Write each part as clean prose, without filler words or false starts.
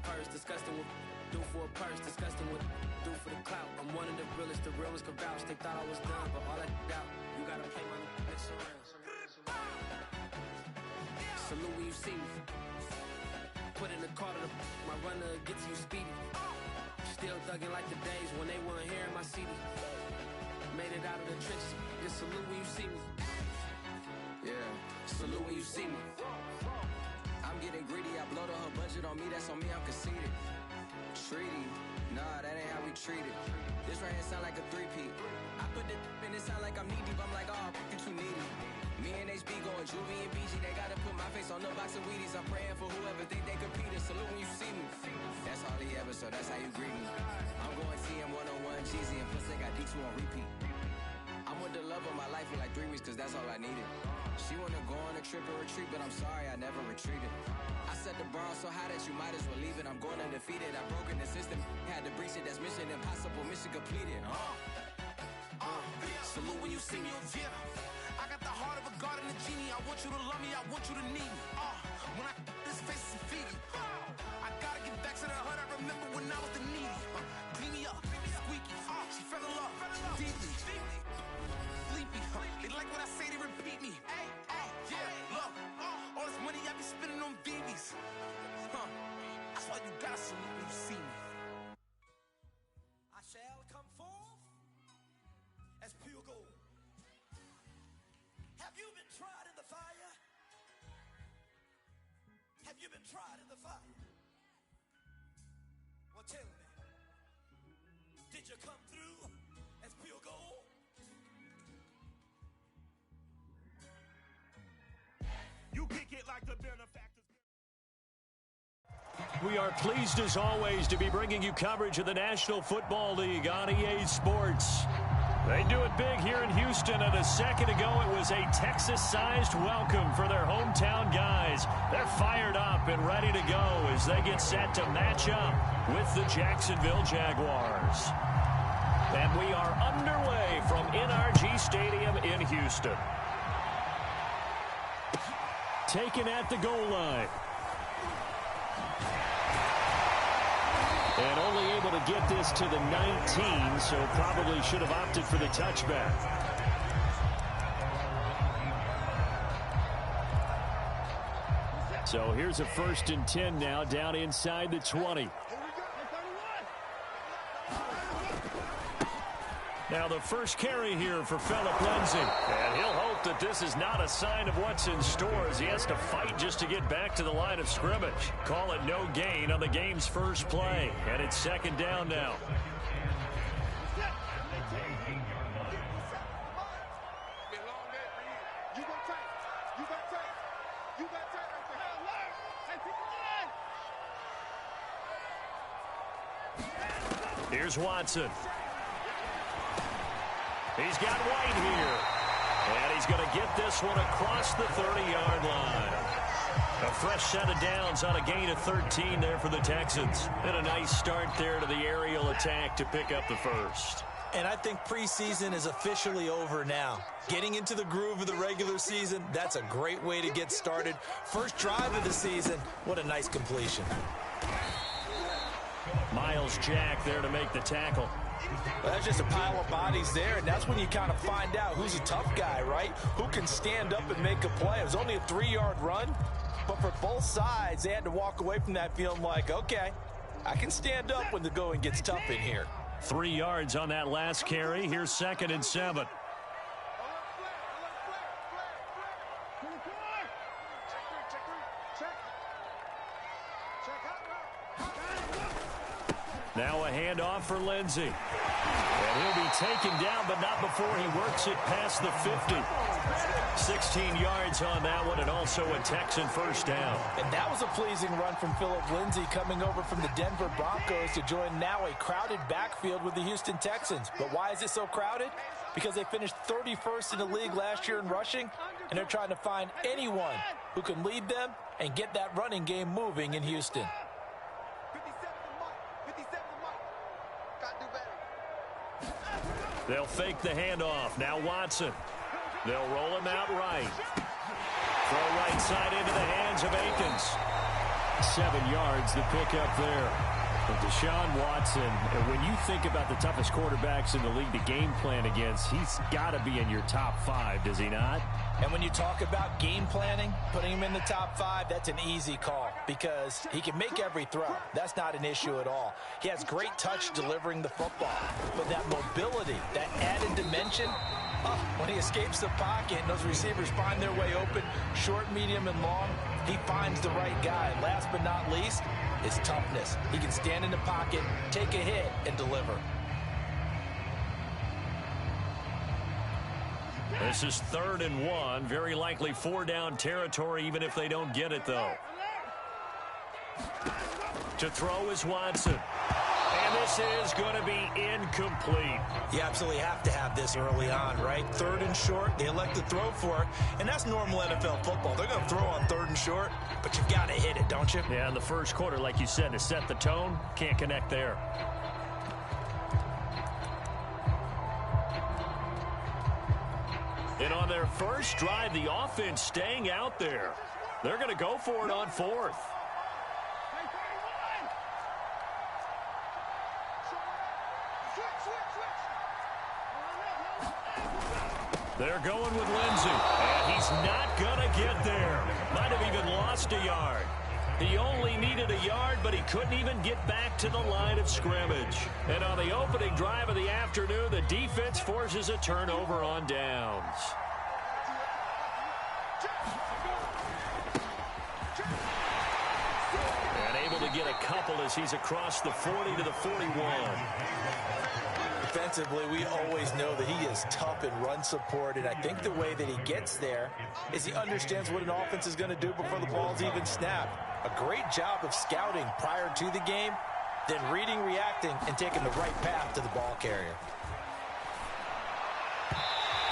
purse, disgusting with do for a purse, disgusting with do for the clout. I'm one of the realest, the real ones can vouch. They thought I was done, but all I doubt, you gotta play my next around. Salute when you see me. Put in the car to my runner gets you speedy. Still thugging like the days when they weren't here in my CD. Made it out of the trenches. Just salute when you see me. Yeah, salute when you see me. I'm getting greedy. I blow the whole budget on me. That's on me. I'm conceited. Treaty. Nah, that ain't how we treat it. This right here sound like a three-peat. I put the in it sound like I'm knee deep. I'm like, oh, you too needy. Me and HB going Juvie and BG. They gotta put my face on the box of Wheaties. I'm praying for whoever think they competed. Salute when you see me. That's all he ever, so that's how you greet me. I'm going TM 101 Jeezy and plus they got D2 on repeat. I'm with the love of my life for like 3 weeks cause that's all I needed. She wanna go on a trip or retreat, but I'm sorry I never retreated. I set the bar so high that you might as well leave it. I'm going undefeated. I've broken the system. Had to breach it. That's mission impossible. Mission completed. Salute when you see me. Yeah. I got the heart of a god and a genie. I want you to love me. I want you to need me. When I this face is Fiji. I gotta get back to the hood. I remember when I was the needy. Clean me up. Squeaky. She fell in love. Deeply. Sleepy. They like what I say. They repeat me. Yeah. Look. All this money I be spending on BBs. That's why you gotta salute when you see me. I shall come forth as pure gold. Have you been tried in the fire? Have you been tried in the fire? Well, tell me, did you come through as pure gold? You kick it like the benefactors. We are pleased as always to be bringing you coverage of the National Football League on EA Sports. They do it big here in Houston, and a second ago it was a Texas-sized welcome for their hometown guys. They're fired up and ready to go as they get set to match up with the Jacksonville Jaguars. And we are underway from NRG Stadium in Houston. Taken at the goal line. And only able to get this to the 19, so probably should have opted for the touchback. So here's a 1st and 10 now, down inside the 20. Now the first carry here for Phillip Lindsay. And he'll hope that this is not a sign of what's in store as he has to fight just to get back to the line of scrimmage. Call it no gain on the game's first play. And it's 2nd down now. Here's Watson. He's got White here. And he's going to get this one across the 30-yard line. A fresh set of downs on a gain of 13 there for the Texans. And a nice start there to the aerial attack to pick up the first. And I think preseason is officially over now. Getting into the groove of the regular season, that's a great way to get started. First drive of the season, what a nice completion. Miles Jack there to make the tackle. Well, that's just a pile of bodies there, and that's when you kind of find out who's a tough guy, right? Who can stand up and make a play. It was only a 3-yard run, but for both sides, they had to walk away from that feeling like, okay, I can stand up when the going gets tough in here. 3 yards on that last carry. Here's 2nd and 7. Now a handoff for Lindsay. And he'll be taken down, but not before he works it past the 50. 16 yards on that one, and also a Texan first down. And that was a pleasing run from Phillip Lindsay coming over from the Denver Broncos to join now a crowded backfield with the Houston Texans. But why is it so crowded? Because they finished 31st in the league last year in rushing, and they're trying to find anyone who can lead them and get that running game moving in Houston. They'll fake the handoff. Now Watson. They'll roll him out right. Throw right side into the hands of Akins. 7 yards, the pickup there. But Deshaun Watson, when you think about the toughest quarterbacks in the league to game plan against, he's got to be in your top 5, does he not? And when you talk about game planning, putting him in the top 5, that's an easy call because he can make every throw. That's not an issue at all. He has great touch delivering the football. But that mobility, that added dimension, when he escapes the pocket and those receivers find their way open, short, medium, and long, he finds the right guy. Last but not least, his toughness. He can stand in the pocket, take a hit, and deliver. This is 3rd and 1. Very likely 4-down territory, even if they don't get it, though. To throw is Watson. And this is going to be incomplete. You absolutely have to have this early on, right? 3rd and short, they elect to throw for it, and that's normal NFL football. They're going to throw on 3rd and short, but you've got to hit it, don't you? Yeah, in the first quarter, like you said, to set the tone, can't connect there. And on their first drive, the offense staying out there. They're going to go for it on 4th. They're going with Lindsey, and he's not going to get there. Might have even lost a yard. He only needed a yard, but he couldn't even get back to the line of scrimmage. And on the opening drive of the afternoon, the defense forces a turnover on downs. And able to get a couple as he's across the 40 to the 41. Defensively, we always know that he is tough in run support, and I think the way that he gets there is he understands what an offense is going to do before the ball's even snapped. A great job of scouting prior to the game, then reading, reacting, and taking the right path to the ball carrier.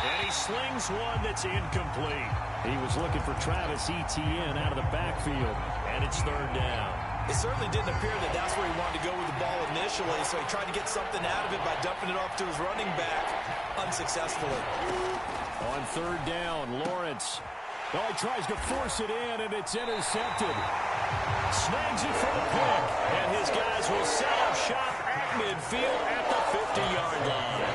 And he slings one that's incomplete. He was looking for Travis Etienne out of the backfield, and it's 3rd down. It certainly didn't appear that that's where he wanted to go with the ball initially, so he tried to get something out of it by dumping it off to his running back unsuccessfully. On 3rd down, Lawrence. Oh, he tries to force it in, and it's intercepted. Snags it for the pick, and his guys will set up shop at midfield at the 50-yard line.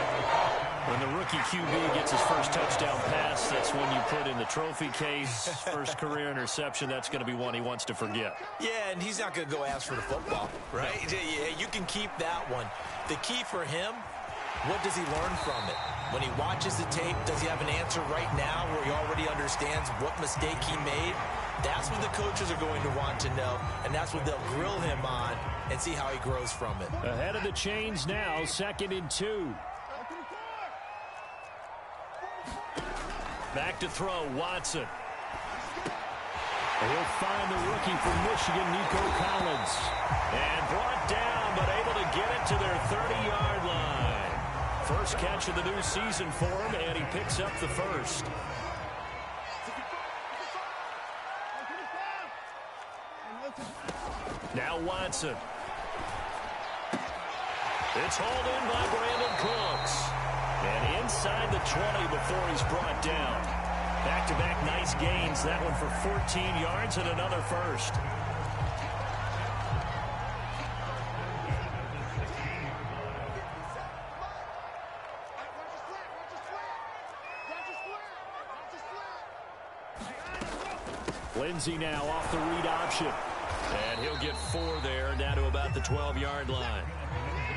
When the rookie QB gets his first touchdown pass, that's when you put in the trophy case. First career interception, that's going to be one he wants to forget. Yeah, and he's not going to go ask for the football, right? Yeah, you can keep that one. The key for him, what does he learn from it? When he watches the tape, does he have an answer right now where he already understands what mistake he made? That's what the coaches are going to want to know, and that's what they'll grill him on and see how he grows from it. Ahead of the chains now, 2nd and 2. Back to throw, Watson. He'll find the rookie from Michigan, Nico Collins. And brought down, but able to get it to their 30-yard line. First catch of the new season for him, and he picks up the first. Now Watson. It's hauled in by Brandon Cooks. And inside the 20 before he's brought down. Back-to-back nice gains. That one for 14 yards and another first. Lindsey now off the read option. And he'll get 4 there, down to about the 12-yard line.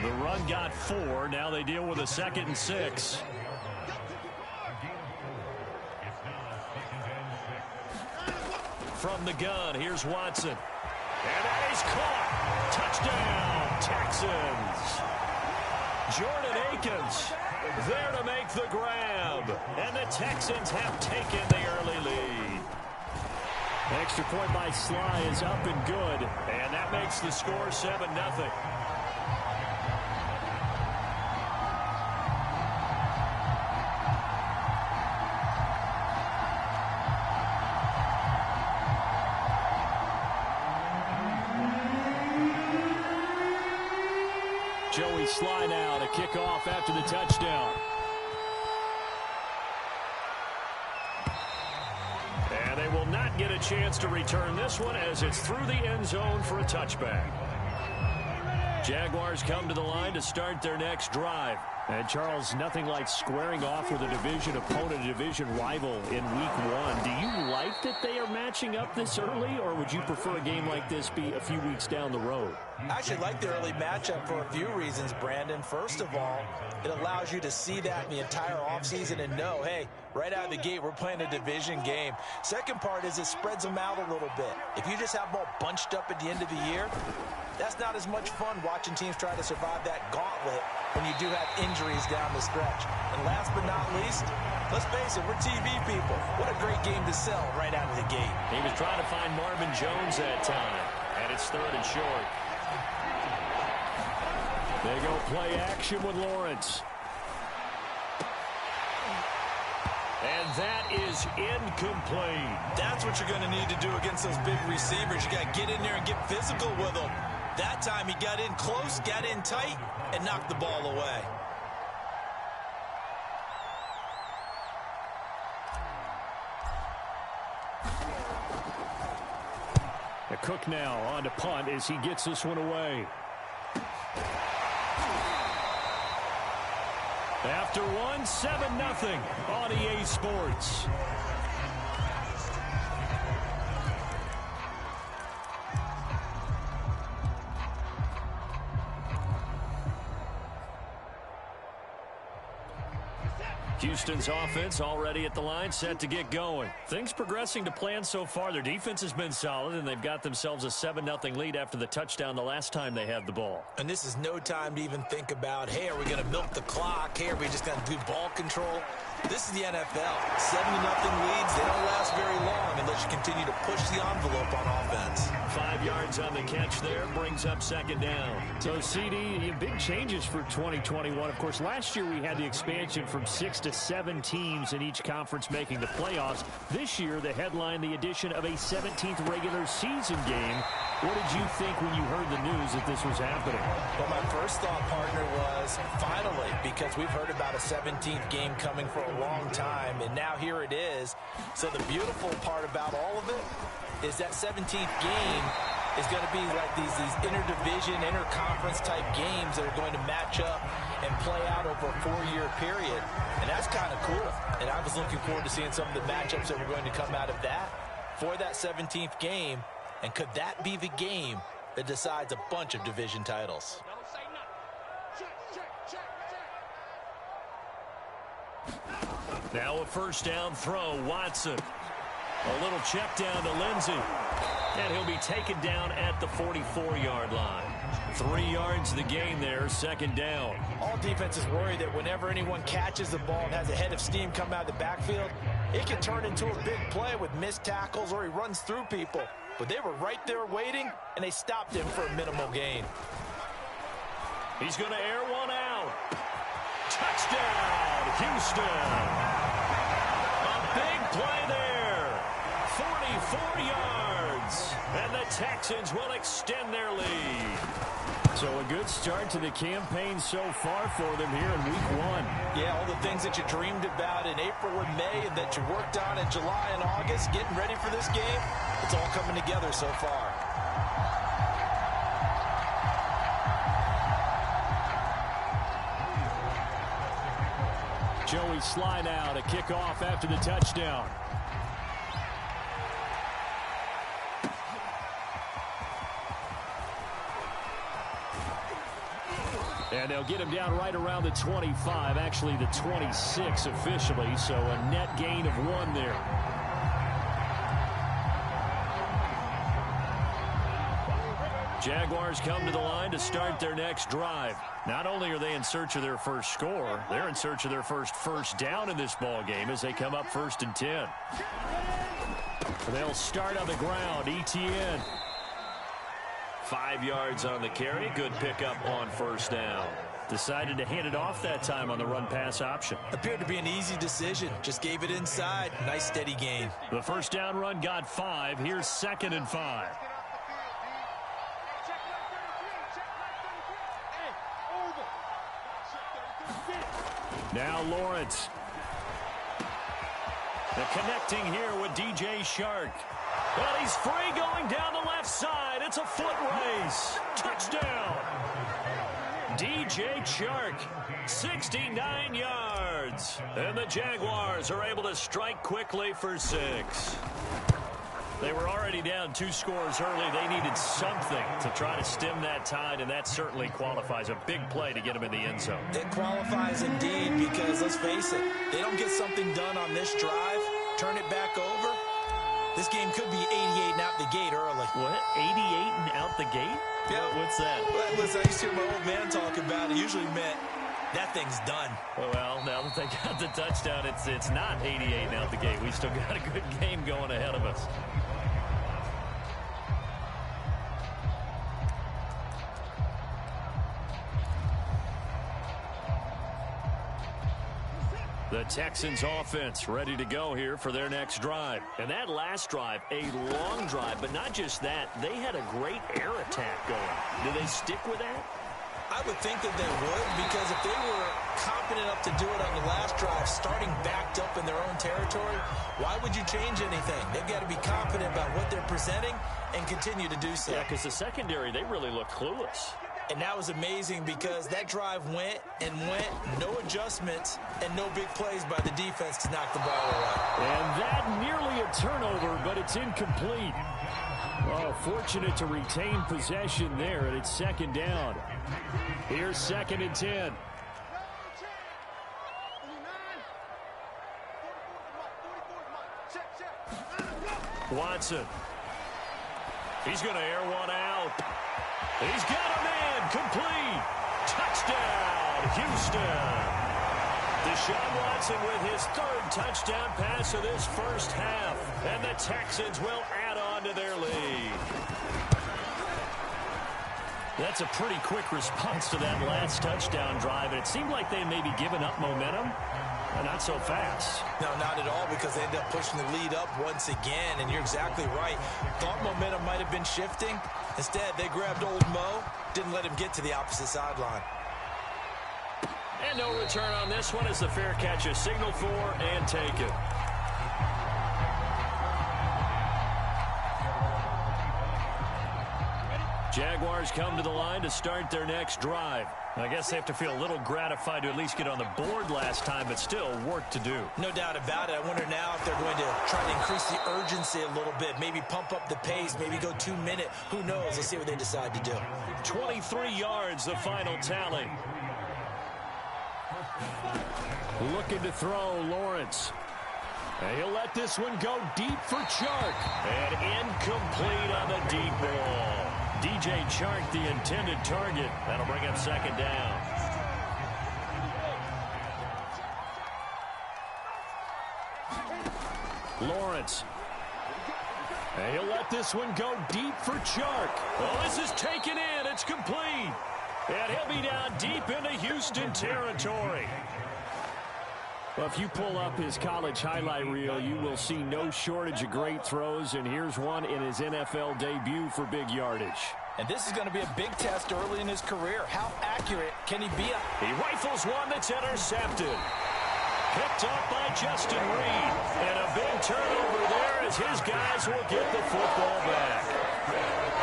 The run got 4. Now they deal with a 2nd and 6. From the gun, here's Watson. And that is caught. Touchdown, Texans. Jordan Akins there to make the grab. And the Texans have taken the early lead. Extra point by Sly is up and good. And that makes the score 7-0. Joey Sly now to kick off after the touchdown. And they will not get a chance to return this one as it's through the end zone for a touchback. Jaguars come to the line to start their next drive. And, Charles, nothing like squaring off with a division opponent, a division rival in week one. Do you like that they are matching up this early, or would you prefer a game like this be a few weeks down the road? I actually like the early matchup for a few reasons, Brandon. First of all, it allows you to see that in the entire offseason and know, hey, right out of the gate, we're playing a division game. Second part is it spreads them out a little bit. If you just have them all bunched up at the end of the year, that's not as much fun watching teams try to survive that gauntlet when you do have injuries down the stretch. And last but not least, let's face it, we're TV people. What a great game to sell right out of the gate. He was trying to find Marvin Jones that time, and it's 3rd and short. They go play action with Lawrence. And that is incomplete. That's what you're going to need to do against those big receivers. You got to get in there and get physical with them. That time he got in close, got in tight, and knocked the ball away. The Cook now on to punt as he gets this one away. After one, 7-0 on EA Sports. Houston's offense already at the line, set to get going. Things progressing to plan so far. Their defense has been solid, and they've got themselves a 7-0 lead after the touchdown the last time they had the ball. And this is no time to even think about, hey, are we going to milk the clock? Hey, are we just going to do ball control? This is the NFL. 7-0 leads, they don't last very long unless you continue to push the envelope on offense. 5 yards on the catch there, brings up 2nd down. So, CD, big changes for 2021. Of course, last year we had the expansion from 6 to 7 teams in each conference making the playoffs. This year, the headline, the addition of a 17th regular season game. What did you think when you heard the news that this was happening? Well, my first thought, partner, was finally, because we've heard about a 17th game coming for a long time, and now here it is. So the beautiful part about all of it is that 17th game is going to be like these interdivision, interconference type games that are going to match up and play out over a 4-year period. And that's kind of cool. And I was looking forward to seeing some of the matchups that were going to come out of that for that 17th game. And could that be the game that decides a bunch of division titles? Now a 1st down throw, Watson. A little check down to Lindsey. And he'll be taken down at the 44-yard line. 3 yards the gain there, 2nd down. All defenses worry that whenever anyone catches the ball and has a head of steam come out of the backfield, it can turn into a big play with missed tackles or he runs through people. But they were right there waiting, and they stopped him for a minimal gain. He's going to air one out. Touchdown, Houston. A big play there. 44 yards. And the Texans will extend their lead. So a good start to the campaign so far for them here in week one. Yeah, all the things that you dreamed about in April and May and that you worked on in July and August, getting ready for this game, it's all coming together so far. Joey Sly now to kick off after the touchdown. And they'll get him down right around the 25, actually the 26 officially, so a net gain of 1 there. Jaguars come to the line to start their next drive. Not only are they in search of their first score, they're in search of their first down in this ball game as they come up 1st and 10. They'll start on the ground. Etienne. 5 yards on the carry. Good pickup on 1st down. Decided to hand it off that time on the run-pass option. Appeared to be an easy decision. Just gave it inside. Nice steady gain. The 1st down run got 5. Here's 2nd and 5. Now Lawrence. The connecting here with DJ Shark. Well, he's free going down the left side. It's a foot race. Touchdown. DJ Chark, 69 yards. And the Jaguars are able to strike quickly for 6. They were already down 2 scores early. They needed something to try to stem that tide, and that certainly qualifies. A big play to get them in the end zone. It qualifies indeed because, let's face it, they don't get something done on this drive, turn it back over, this game could be 88 and out the gate early. What? 88 and out the gate? Yeah. What's that? Well, listen, I used to hear my old man talk about it. Usually meant that thing's done. Well, now that they got the touchdown, it's not 88 and out the gate. We still got a good game going ahead of us. The Texans offense ready to go here for their next drive. And that last drive, a long drive, but not just that. They had a great air attack going. Do they stick with that? I would think that they would, because if they were confident enough to do it on the last drive, starting backed up in their own territory, why would you change anything? They've got to be confident about what they're presenting and continue to do so. Yeah, because the secondary, they really look clueless. And that was amazing because that drive went and went, no adjustments, and no big plays by the defense to knock the ball away. And that nearly a turnover, but it's incomplete. Oh, fortunate to retain possession there, and it's second down. Here's 2nd and 10. Watson. He's going to air one out. He's got a man complete. Touchdown, Houston. Deshaun Watson with his 3rd touchdown pass of this first half. And the Texans will add on to their lead. That's a pretty quick response to that last touchdown drive. And it seemed like they may be giving up momentum. But not so fast. No, not at all, because they ended up pushing the lead up once again. And you're exactly right. Thought momentum might have been shifting. Instead, they grabbed old Mo, didn't let him get to the opposite sideline. And no return on this one as the fair catch is signaled for and taken. Jaguars come to the line to start their next drive. I guess they have to feel a little gratified to at least get on the board last time, but still work to do. No doubt about it. I wonder now if they're going to try to increase the urgency a little bit, maybe pump up the pace, maybe go 2 minute. Who knows? Let's see what they decide to do. 23 yards, the final tally. Looking to throw, Lawrence. And he'll let this one go deep for Chark. And incomplete on the deep ball. DJ Chark, the intended target. That'll bring up 2nd down. Lawrence. And he'll let this one go deep for Chark. Well, this is taken in. It's complete. And he'll be down deep into Houston territory. Well, if you pull up his college highlight reel, you will see no shortage of great throws, and here's one in his NFL debut for big yardage. And this is going to be a big test early in his career. How accurate can he be? He rifles one that's intercepted. Picked up by Justin Reed. And a big turnover there as his guys will get the football back.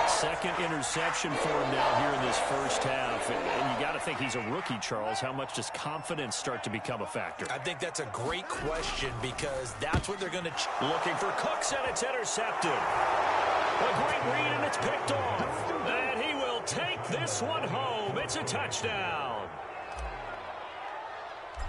2nd interception for him now here in this first half. And you got to think he's a rookie, Charles. How much does confidence start to become a factor? I think that's a great question because that's what they're going to... Looking for Cooks, and it's intercepted. A great read, and it's picked off. And he will take this one home. It's a touchdown.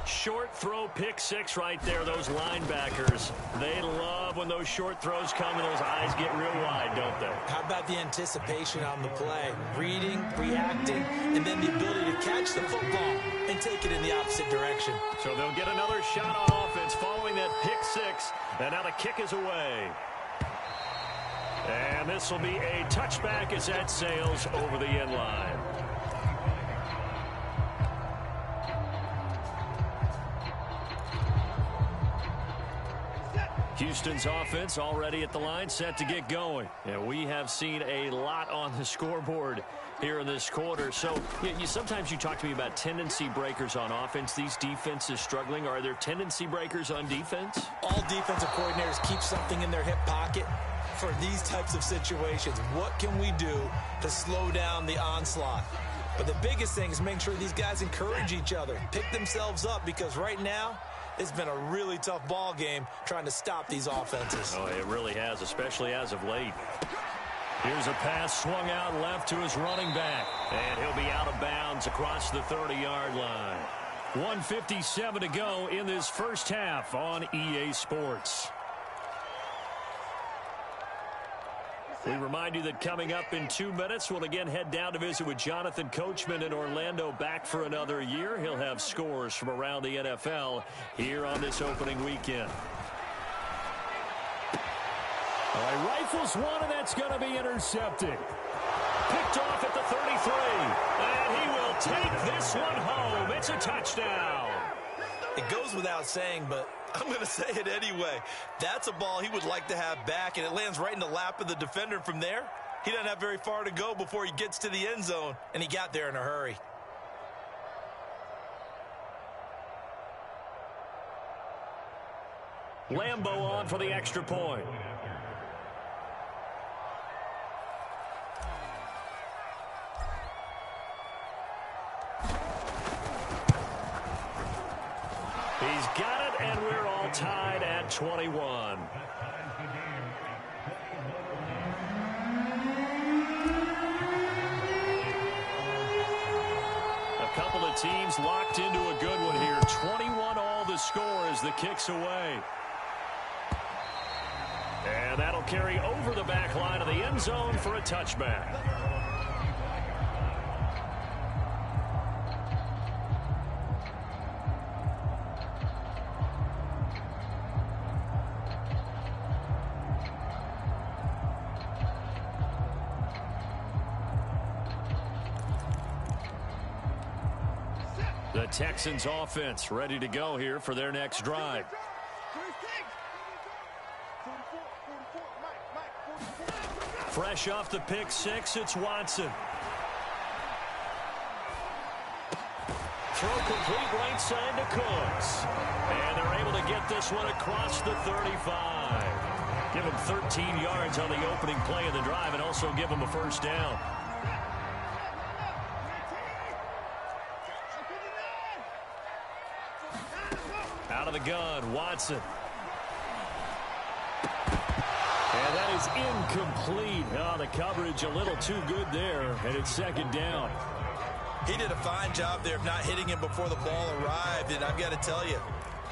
Short throw, pick 6 right there. Those linebackers, they love when those short throws come and those eyes get real wide, don't they? How about the anticipation on the play? Reading, reacting, and then the ability to catch the football and take it in the opposite direction. So they'll get another shot on offense following that pick 6. And now the kick is away. And this will be a touchback as that sails over the end line. Houston's offense already at the line, set to get going. And we have seen a lot on the scoreboard here in this quarter. So sometimes you talk to me about tendency breakers on offense. These defenses struggling. Are there tendency breakers on defense? All defensive coordinators keep something in their hip pocket for these types of situations. What can we do to slow down the onslaught? But the biggest thing is make sure these guys encourage each other, pick themselves up, because right now it's been a really tough ball game trying to stop these offenses. Oh, it really has, especially as of late. Here's a pass swung out left to his running back, and he'll be out of bounds across the 30-yard line. 1:57 to go in this first half on EA Sports. We remind you that coming up in 2 minutes, we'll again head down to visit with Jonathan Coachman in Orlando, back for another year. He'll have scores from around the NFL here on this opening weekend. All right, rifles one, and that's going to be intercepted. Picked off at the 33, and he will take this one home. It's a touchdown. It goes without saying, but I'm going to say it anyway. That's a ball he would like to have back, and it lands right in the lap of the defender. From there, he doesn't have very far to go before he gets to the end zone, and he got there in a hurry. Lambo on for the extra point. He's got it, and we're all tied at 21. A couple of teams locked into a good one here. 21 all the score as the kick's away. And that'll carry over the back line of the end zone for a touchback. The Texans offense ready to go here for their next drive. Fresh off the pick six, it's Watson. Throw complete right side to Cooks. And they're able to get this one across the 35. Give him 13 yards on the opening play of the drive and also give him a first down. Out of the gun, Watson. And that is incomplete. Oh, the coverage a little too good there, and it's second down. He did a fine job there of not hitting him before the ball arrived, and I've got to tell you,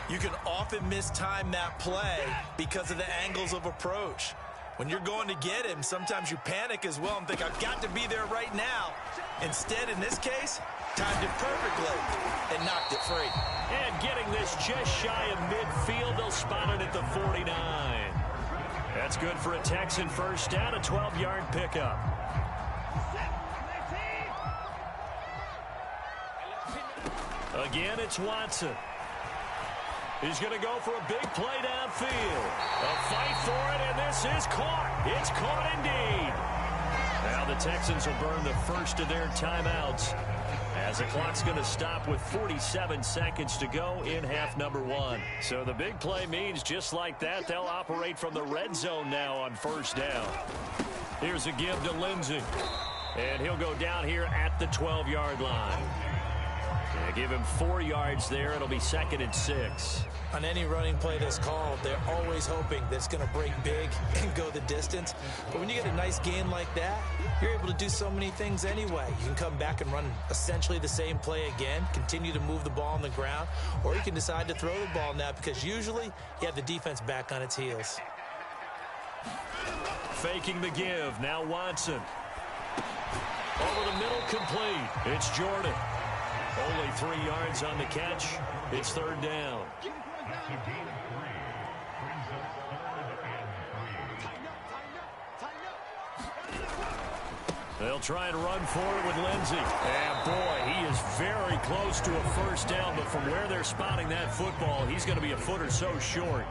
you can often mistime that play because of the angles of approach. When you're going to get him, sometimes you panic as well and think, I've got to be there right now. Instead, in this case, timed it perfectly and knocked it free. And getting this just shy of midfield, they'll spot it at the 49. That's good for a Texan first down, a 12-yard pickup. Again, it's Watson. He's going to go for a big play downfield. A fight for it, and this is caught. It's caught indeed. Now the Texans will burn the first of their timeouts as the clock's going to stop with 47 seconds to go in half number one. So the big play means just like that, they'll operate from the red zone now on first down. Here's a give to Lindsey. And he'll go down here at the 12-yard line. They give him 4 yards there. It'll be 2nd and 6. On any running play that's called, they're always hoping that it's going to break big and go the distance. But when you get a nice gain like that, you're able to do so many things anyway. You can come back and run essentially the same play again, continue to move the ball on the ground, or you can decide to throw the ball now because usually you have the defense back on its heels. Faking the give. Now Watson. Over the middle, complete. It's Jordan. Only 3 yards on the catch. It's third down. They'll try and run forward with Lindsey. And boy, he is very close to a first down, but from where they're spotting that football, he's going to be a foot or so short.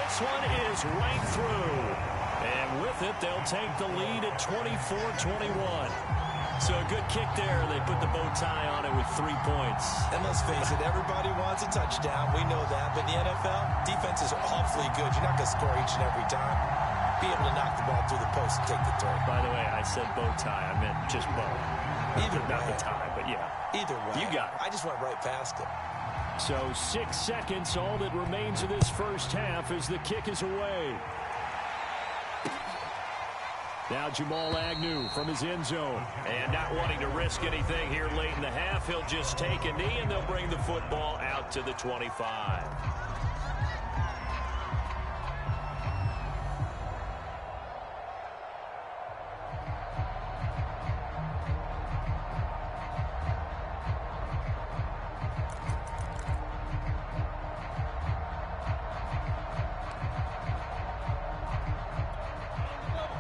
this one is right through. And with it, they'll take the lead at 24-21. So a good kick there. They put the bow tie on it with 3 points. And let's face it, everybody wants a touchdown. We know that. But in the NFL, defense is awfully good. You're not going to score each and every time. Be able to knock the ball through the post and take the throw. By the way, I said bow tie. I meant just bow. Either not way. the tie, but yeah. Either way. You got it. I just went right past it. So 6 seconds, all that remains of this first half as the kick is away. Now Jamal Agnew from his end zone. And not wanting to risk anything here late in the half, he'll just take a knee and they'll bring the football out to the 25.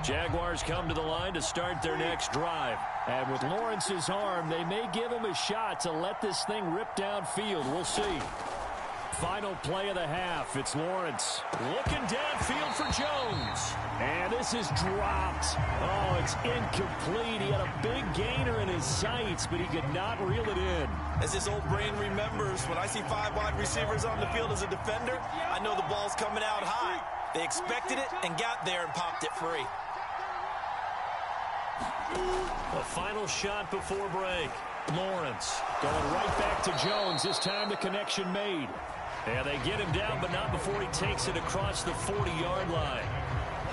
Jaguars come to the line to start their next drive. And with Lawrence's arm, they may give him a shot to let this thing rip downfield. We'll see. Final play of the half. It's Lawrence looking downfield for Jones. And this is dropped. Oh, it's incomplete. He had a big gainer in his sights, but he could not reel it in. As his old brain remembers, when I see 5 wide receivers on the field as a defender, I know the ball's coming out high. They expected it and got there and popped it free. A final shot before break. Lawrence going right back to Jones. This time the connection made. And they get him down, but not before he takes it across the 40-yard line.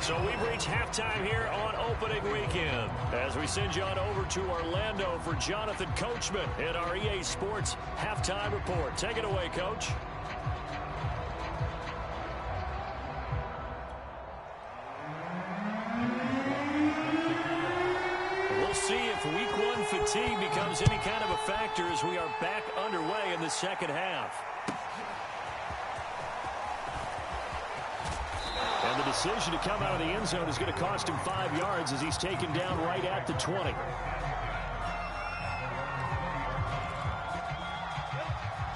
So we've reached halftime here on opening weekend as we send you on over to Orlando for Jonathan Coachman in our EA Sports Halftime Report. Take it away, Coach. We'll see if week 1 fatigue becomes any kind of a factor as we are back underway in the second half. And the decision to come out of the end zone is going to cost him 5 yards as he's taken down right at the 20.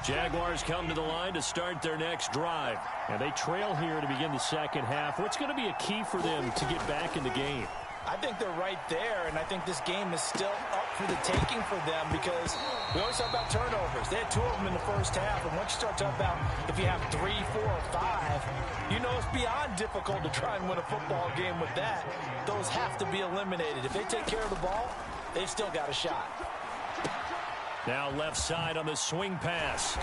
Jaguars come to the line to start their next drive. And they trail here to begin the second half. What's going to be a key for them to get back in the game? I think they're right there, and I think this game is still up for the taking for them because we always talk about turnovers. They had 2 of them in the first half, and once you start talking about if you have 3, 4, or 5, you know it's beyond difficult to try and win a football game with that. Those have to be eliminated. If they take care of the ball, they've still got a shot. Now left side on the swing pass.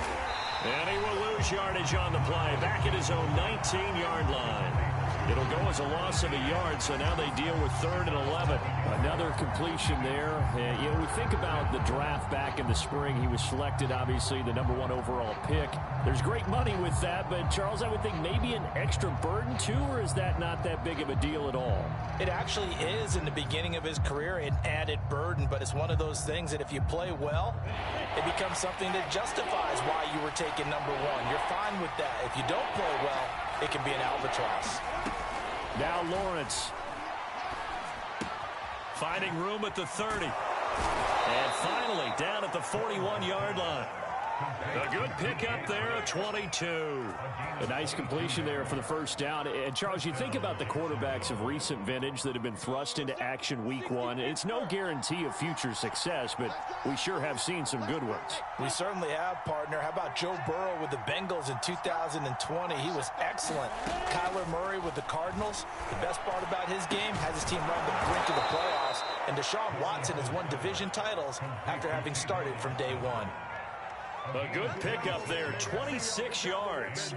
And he will lose yardage on the play. Back at his own 19-yard line. It'll go as a loss of a yard, so now they deal with 3rd and 11. Another completion there. You know, we think about the draft back in the spring. He was selected, obviously, the #1 overall pick. There's great money with that, but, Charles, I would think maybe an extra burden, too, or is that not that big of a deal at all? It actually is in the beginning of his career an added burden, but it's one of those things that if you play well, it becomes something that justifies why you were taken #1. You're fine with that. If you don't play well, it can be an albatross. Now Lawrence finding room at the 30. And finally down at the 41-yard line. A good pickup there, 22. A nice completion there for the first down. And, Charles, you think about the quarterbacks of recent vintage that have been thrust into action week 1. It's no guarantee of future success, but we sure have seen some good ones. We certainly have, partner. How about Joe Burrow with the Bengals in 2020? He was excellent. Kyler Murray with the Cardinals. The best part about his game has his team run the brink of the playoffs. And Deshaun Watson has won division titles after having started from day 1. A good pickup there, 26 yards.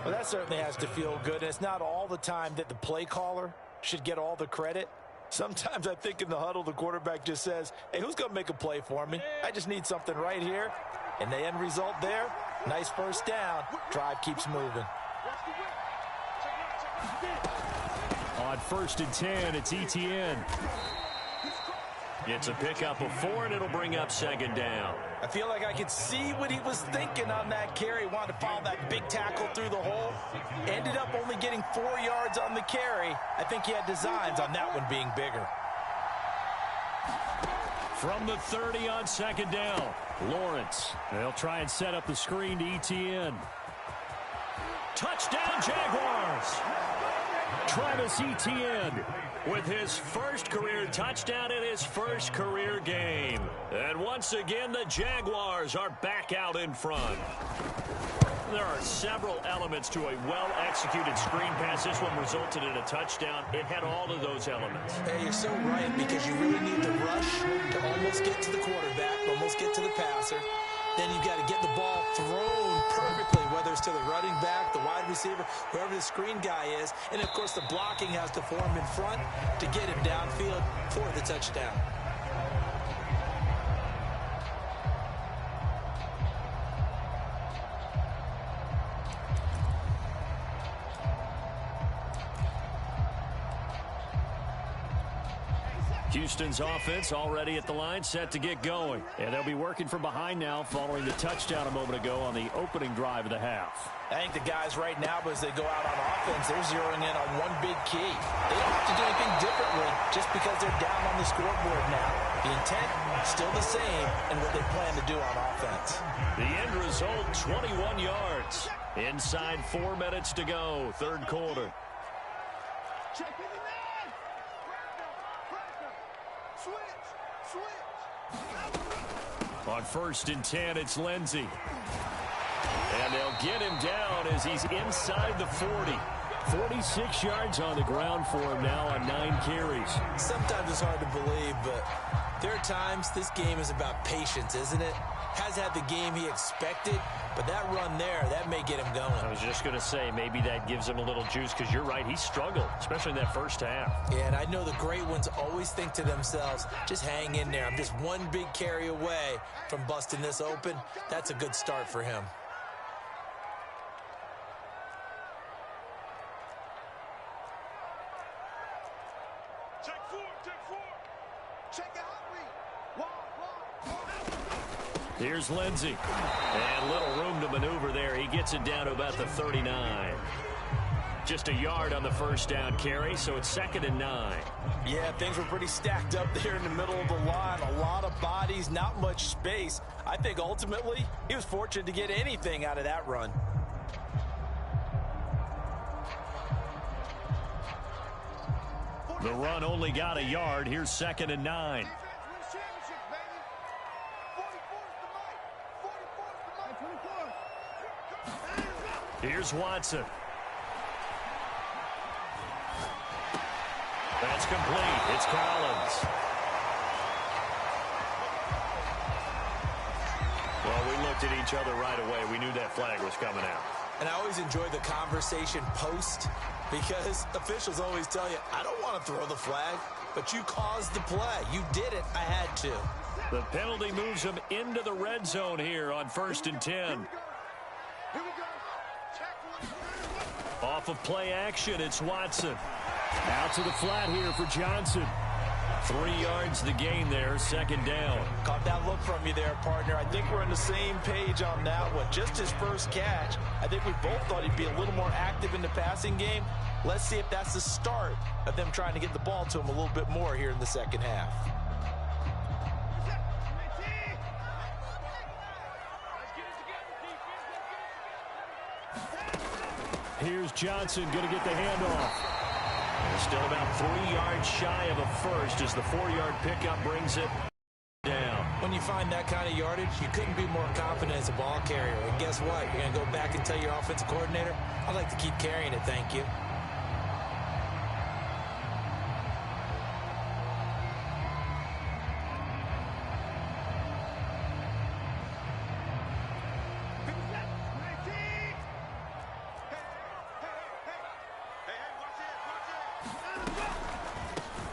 Well, that certainly has to feel good. And it's not all the time that the play caller should get all the credit. Sometimes I think in the huddle, the quarterback just says, hey, who's going to make a play for me? I just need something right here. And the end result there, nice first down. Drive keeps moving. On 1st and 10, it's Etienne. It's a pickup of 4, and it'll bring up 2nd down. I feel like I could see what he was thinking on that carry. Wanted to follow that big tackle through the hole. Ended up only getting 4 yards on the carry. I think he had designs on that one being bigger. From the 30 on 2nd down, Lawrence. They'll try and set up the screen to Etienne. Touchdown, Jaguars. Travis Etienne with his first career touchdown in his first career game. And once again, the Jaguars are back out in front. There are several elements to a well-executed screen pass. This one resulted in a touchdown. It had all of those elements. Hey, you're so right, because you really need to rush to almost get to the quarterback, almost get to the passer. Then you've got to get the ball thrown perfectly, whether it's to the running back, the wide receiver, whoever the screen guy is. And, of course, the blocking has to form in front to get him downfield for the touchdown. Houston's offense already at the line, set to get going. And they'll be working from behind now following the touchdown a moment ago on the opening drive of the half. I think the guys right now, as they go out on offense, they're zeroing in on one big key. They don't have to do anything differently just because they're down on the scoreboard now. The intent, still the same, and what they plan to do on offense. The end result, 21 yards. Inside 4 minutes to go, third quarter. On 1st and 10, it's Lindsey. And they'll get him down as he's inside the 40. 46 yards on the ground for him now on 9 carries. Sometimes it's hard to believe, but there are times this game is about patience, isn't it? Has had the game he expected, but that run there, that may get him going. I was just going to say, maybe that gives him a little juice, because you're right, he struggled, especially in that first half. Yeah, and I know the great ones always think to themselves, just hang in there. I'm just one big carry away from busting this open. That's a good start for him. Here's Lindsey. And little room to maneuver there. He gets it down to about the 39. Just a yard on the first down carry, so it's 2nd and 9. Yeah, things were pretty stacked up there in the middle of the line. A lot of bodies, not much space. I think ultimately he was fortunate to get anything out of that run. The run only got a yard. Here's 2nd and 9. Here's Watson. That's complete. It's Collins. Well, we looked at each other right away. We knew that flag was coming out. And I always enjoy the conversation post, because officials always tell you, I don't want to throw the flag, but you caused the play. You did it. I had to. The penalty moves him into the red zone here on 1st and 10. Off of play action, it's Watson. Out to the flat here for Johnson. 3 yards the gain there, 2nd down. Caught that look from you there, partner. I think we're on the same page on that one. Just his first catch. I think we both thought he'd be a little more active in the passing game. Let's see if that's the start of them trying to get the ball to him a little bit more here in the second half. Here's Johnson going to get the handoff. And still about 3 yards shy of a first as the 4-yard pickup brings it down. When you find that kind of yardage, you couldn't be more confident as a ball carrier. And guess what? You're going to go back and tell your offensive coordinator, I'd like to keep carrying it, thank you.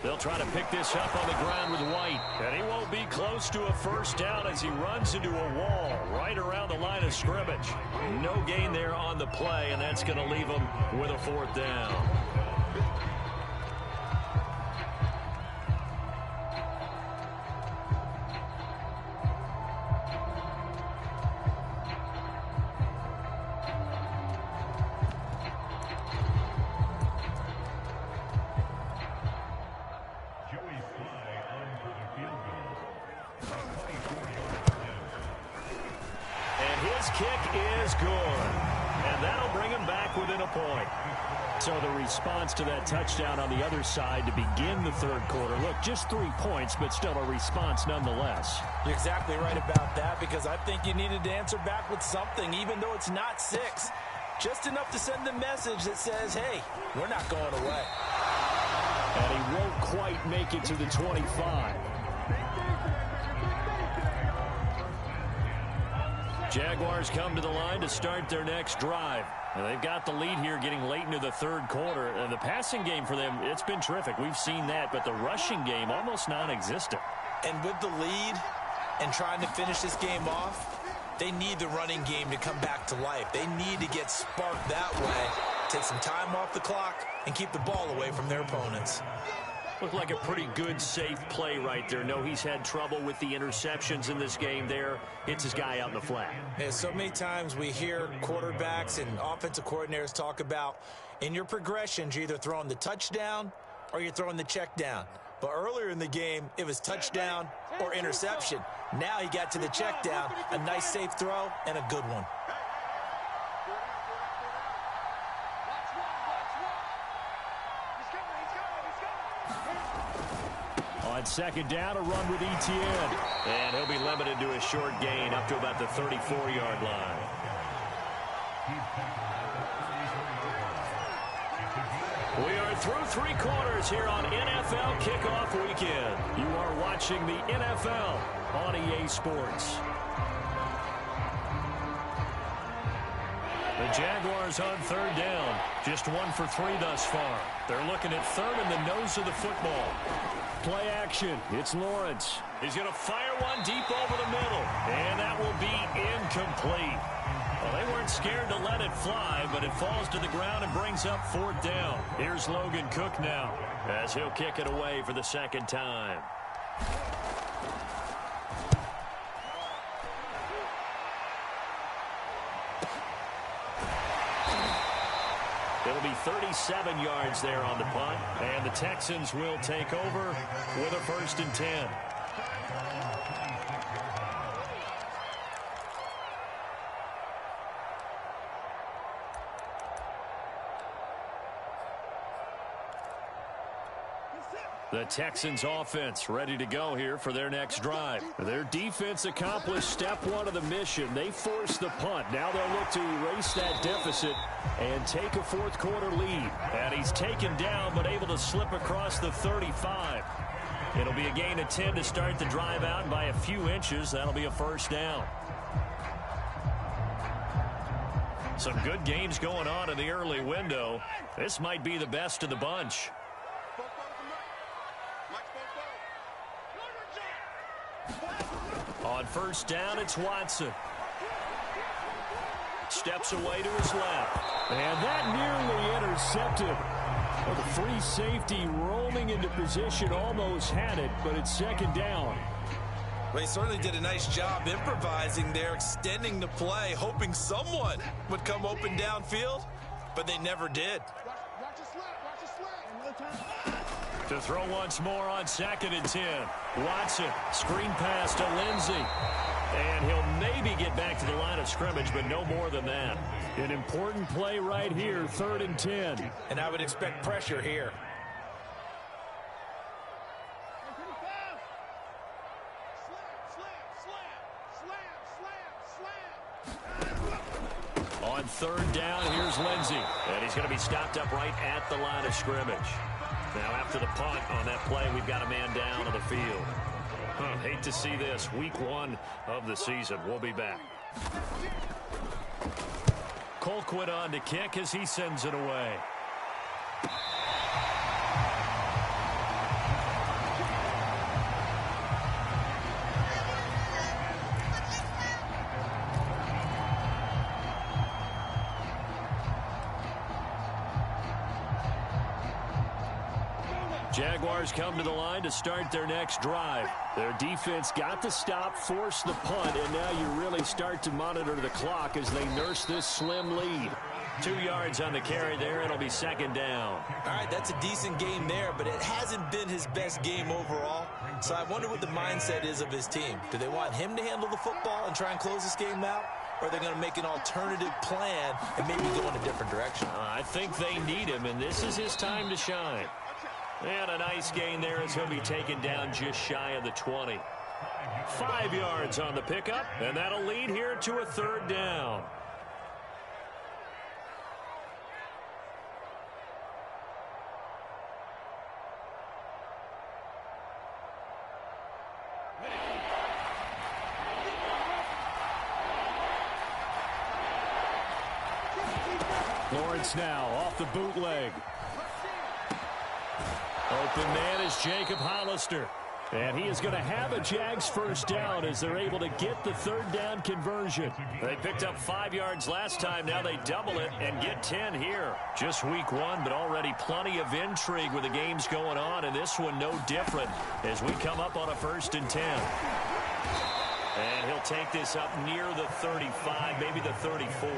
They'll try to pick this up on the ground with White. And he won't be close to a first down as he runs into a wall right around the line of scrimmage. No gain there on the play, and that's going to leave him with a 4th down. Kick is good. And that'll bring him back within a point. So the response to that touchdown on the other side to begin the third quarter. Look, just 3 points, but still a response nonetheless. You're exactly right about that, because I think you needed to answer back with something, even though it's not 6. Just enough to send the message that says, hey, we're not going away. And he won't quite make it to the 25. Jaguars come to the line to start their next drive. And they've got the lead here getting late into the third quarter. And the passing game for them, it's been terrific. We've seen that. But the rushing game, almost non-existent. And with the lead and trying to finish this game off, they need the running game to come back to life. They need to get sparked that way, take some time off the clock, and keep the ball away from their opponents. Looked like a pretty good, safe play right there. No, he's had trouble with the interceptions in this game there. Hits his guy out in the flat. Yeah, so many times we hear quarterbacks and offensive coordinators talk about, in your progressions, you're either throwing the touchdown or you're throwing the check down. But earlier in the game, it was touchdown or interception. Now he got to the check down, a nice safe throw, and a good one. On second down, a run with Etienne. And he'll be limited to a short gain up to about the 34-yard line. We are through 3 quarters here on NFL Kickoff Weekend. You are watching the NFL on EA Sports. The Jaguars on third down. Just 1 for 3 thus far. They're looking at third in the nose of the football. Play action. It's Lawrence. He's going to fire one deep over the middle. And that will be incomplete. Well, they weren't scared to let it fly, but it falls to the ground and brings up 4th down. Here's Logan Cook now as he'll kick it away for the second time. It'll be 37 yards there on the punt, and the Texans will take over with a 1st and 10. The Texans offense ready to go here for their next drive. Their defense accomplished step 1 of the mission. They forced the punt. Now they'll look to erase that deficit and take a 4th quarter lead. And he's taken down but able to slip across the 35. It'll be a gain of 10 to start the drive out, and by a few inches, that'll be a 1st down. Some good games going on in the early window. This might be the best of the bunch. On 1st down, it's Watson. Steps away to his left. And that nearly intercepted. Well, the free safety rolling into position almost had it, but it's 2nd down. Well, he certainly did a nice job improvising there, extending the play, hoping someone would come open downfield, but they never did. To throw once more on 2nd and 10. Watson, screen pass to Lindsey. And he'll maybe get back to the line of scrimmage, but no more than that. An important play right here, 3rd and 10. And I would expect pressure here. On 3rd down, here's Lindsey. And he's going to be stopped up right at the line of scrimmage. Now after the punt on that play, we've got a man down on the field. Hate to see this. Week 1 of the season. We'll be back. Colquitt on to kick as he sends it away. Jaguars come to the line to start their next drive. Their defense got the stop, forced the punt, and now you really start to monitor the clock as they nurse this slim lead. 2 yards on the carry there. It'll be 2nd down. All right, that's a decent game there, but it hasn't been his best game overall. So I wonder what the mindset is of his team. Do they want him to handle the football and try and close this game out? or they're going to make an alternative plan and maybe go in a different direction. I think they need him, and this is his time to shine. And a nice gain there as he'll be taken down just shy of the 20. 5 yards on the pickup, and that'll lead here to a third down. Lawrence now off the bootleg. Open man is Jacob Hollister. And he is going to have a Jags first down as they're able to get the third down conversion. They picked up 5 yards last time. Now they double it and get 10 here. Just week one, but already plenty of intrigue with the games going on. And this one no different as we come up on a 1st and 10. And he'll take this up near the 35, maybe the 34.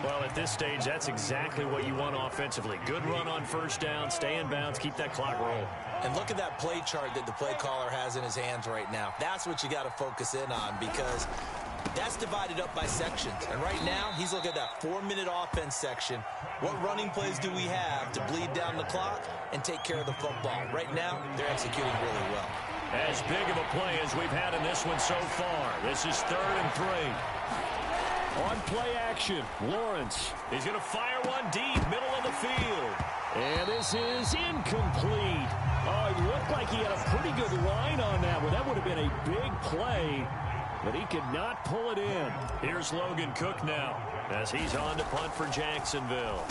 Well, at this stage, that's exactly what you want offensively. Good run on first down, stay in bounds, keep that clock rolling. And look at that play chart that the play caller has in his hands right now. That's what you got to focus in on because that's divided up by sections. And right now, he's looking at that 4-minute offense section. What running plays do we have to bleed down the clock and take care of the football? Right now, they're executing really well. As big of a play as we've had in this one so far. This is 3rd and 3. On play action, Lawrence is going to fire one deep, middle of the field. And this is incomplete. Oh, it looked like he had a pretty good line on that one. That would have been a big play, but he could not pull it in. Here's Logan Cook now as he's on to punt for Jacksonville.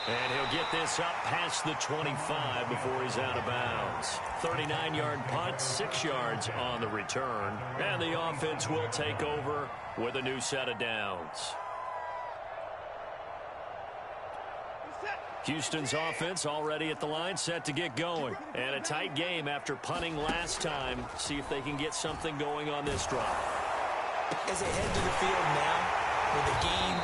And he'll get this up past the 25 before he's out of bounds. 39-yard punt, 6 yards on the return. And the offense will take over with a new set of downs. Houston's offense already at the line, set to get going. And a tight game after punting last time. See if they can get something going on this drive. As they head to the field now, with the game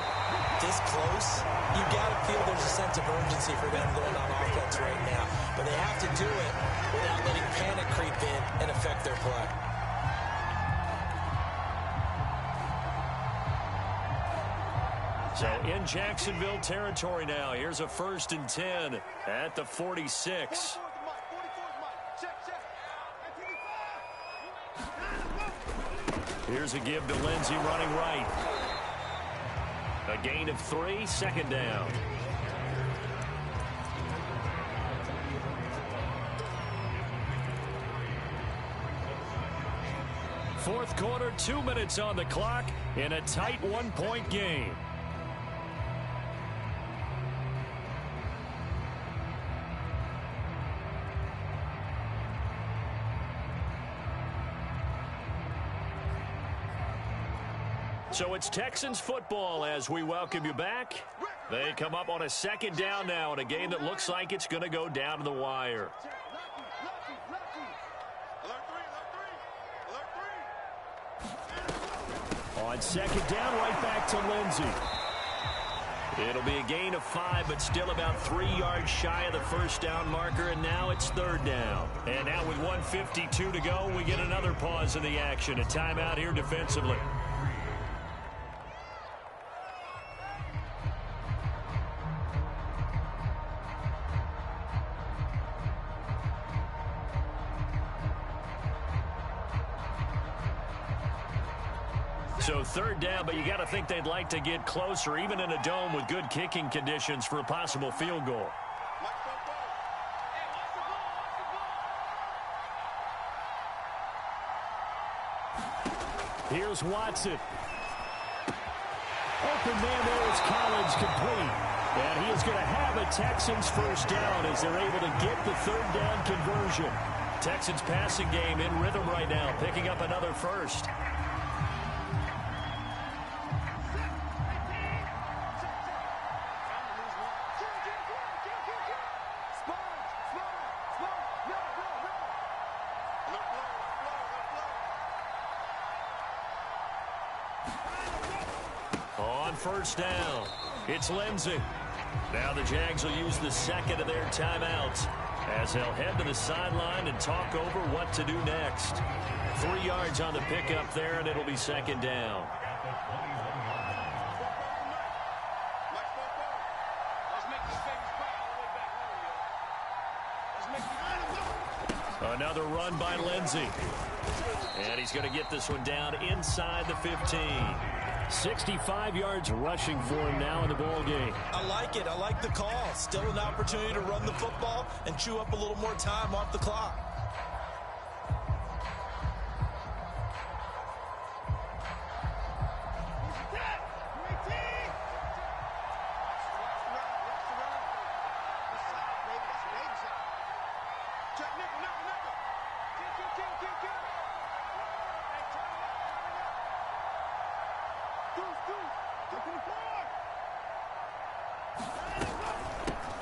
this close, you've got to feel there's a sense of urgency for them going on offense right now. But they have to do it without letting panic creep in and affect their play. So in Jacksonville territory now. Here's a 1st and 10 at the 46. Here's a give to Lindsey running right. A gain of 3, 2nd down. Fourth quarter, 2 minutes on the clock in a tight 1-point game. So it's Texans football as we welcome you back. They come up on a 2nd down now in a game that looks like it's going to go down to the wire. On 2nd down, right back to Lindsey. It'll be a gain of 5, but still about 3 yards shy of the first down marker, and now it's 3rd down. And now with 1:52 to go, we get another pause in the action. A timeout here defensively. So 3rd down, but you got to think they'd like to get closer, even in a dome with good kicking conditions for a possible field goal. Here's Watson. Open man there is Collins complete. And he is going to have a Texans first down as they're able to get the 3rd down conversion. Texans passing game in rhythm right now, picking up another first. On 1st down, it's Lindsey. Now the Jags will use the 2nd of their timeouts. as they'll head to the sideline and talk over what to do next. 3 yards on the pickup there, and it'll be second down. Another run by Lindsey. And he's going to get this one down inside the 15. 65 yards rushing for him now in the ball game. I like it. I like the call. Still an opportunity to run the football and chew up a little more time off the clock.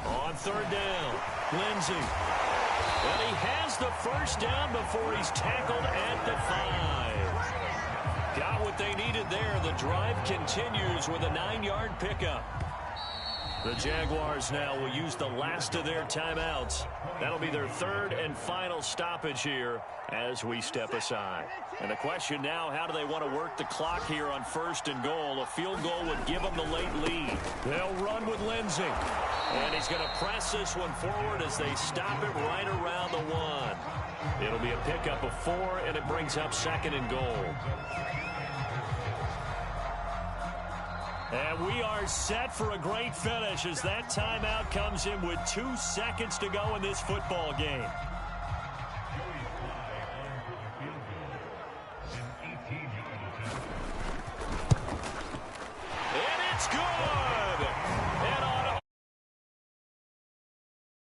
On third down, Lindsey. And he has the first down before he's tackled at the 5. Got what they needed there. The drive continues with a 9-yard pickup. The Jaguars now will use the last of their timeouts. That'll be their third and final stoppage here as we step aside. And the question now, how do they want to work the clock here on first and goal? A field goal would give them the late lead. They'll run with Lindsey. And he's going to press this one forward as they stop it right around the 1. It'll be a pickup of 4, and it brings up second and goal. And we are set for a great finish as that timeout comes in with 2 seconds to go in this football game.